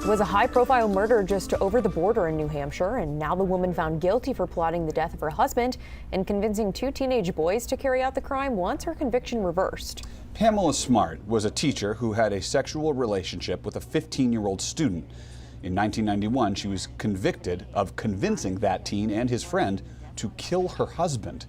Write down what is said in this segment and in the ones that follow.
It was a high-profile murder just over the border in New Hampshire, and now the woman found guilty for plotting the death of her husband and convincing two teenage boys to carry out the crime wants her conviction reversed. Pamela Smart was a teacher who had a sexual relationship with a 15-year-old student. In 1991, she was convicted of convincing that teen and his friend to kill her husband.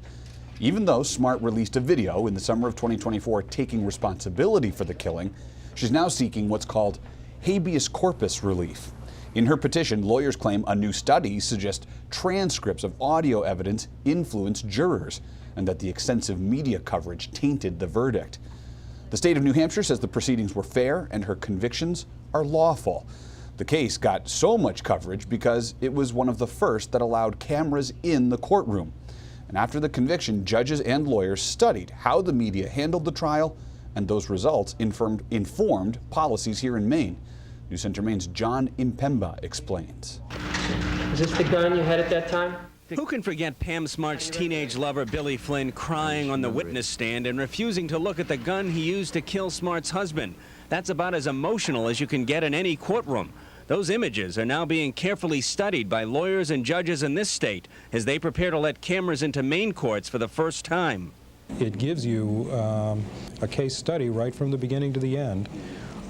Even though Smart released a video in the summer of 2024 taking responsibility for the killing, she's now seeking what's called habeas corpus relief. In her petition, lawyers claim a new study suggests transcripts of audio evidence influenced jurors and that the extensive media coverage tainted the verdict. The state of New Hampshire says the proceedings were fair and her convictions are lawful. The case got so much coverage because it was one of the first that allowed cameras in the courtroom. And after the conviction, judges and lawyers studied how the media handled the trial, and those results informed policies here in Maine. News Center Maine's John Impemba explains. Is this the gun you had at that time? Who can forget Pam Smart's teenage lover Billy Flynn crying on the witness stand and refusing to look at the gun he used to kill Smart's husband? That's about as emotional as you can get in any courtroom. Those images are now being carefully studied by lawyers and judges in this state as they prepare to let cameras into Maine courts for the first time. It gives you a case study right from the beginning to the end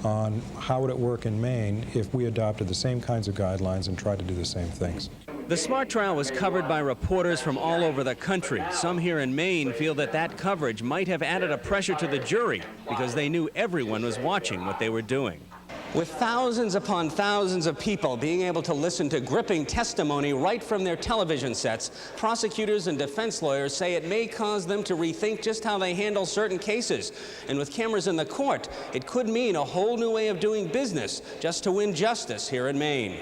on how would it work in Maine if we adopted the same kinds of guidelines and tried to do the same things. The Smart trial was covered by reporters from all over the country. Some here in Maine feel that coverage might have added a pressure to the jury because they knew everyone was watching what they were doing. With thousands upon thousands of people being able to listen to gripping testimony right from their television sets, prosecutors and defense lawyers say it may cause them to rethink just how they handle certain cases. And with cameras in the court, it could mean a whole new way of doing business just to win justice here in Maine.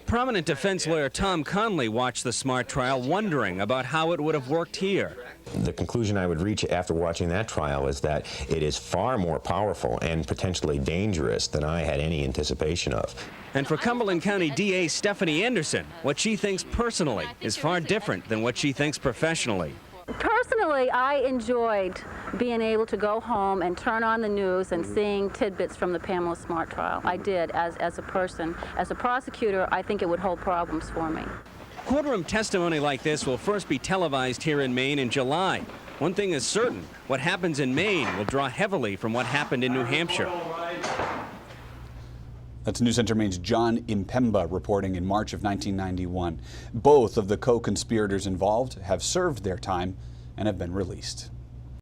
Prominent defense lawyer Tom Conley watched the Smart trial wondering about how it would have worked here. The conclusion I would reach after watching that trial is that it is far more powerful and potentially dangerous than I had any anticipation of. And for Cumberland County DA Stephanie Anderson, what she thinks personally is far different than what she thinks professionally. Personally, I enjoyed being able to go home and turn on the news and seeing tidbits from the Pamela Smart trial. I did as a person. As a prosecutor, I think it would hold problems for me. Courtroom testimony like this will first be televised here in Maine in July. One thing is certain, what happens in Maine will draw heavily from what happened in New Hampshire. That's News Center Maine's John Impemba reporting in March of 1991. Both of the co-conspirators involved have served their time and have been released.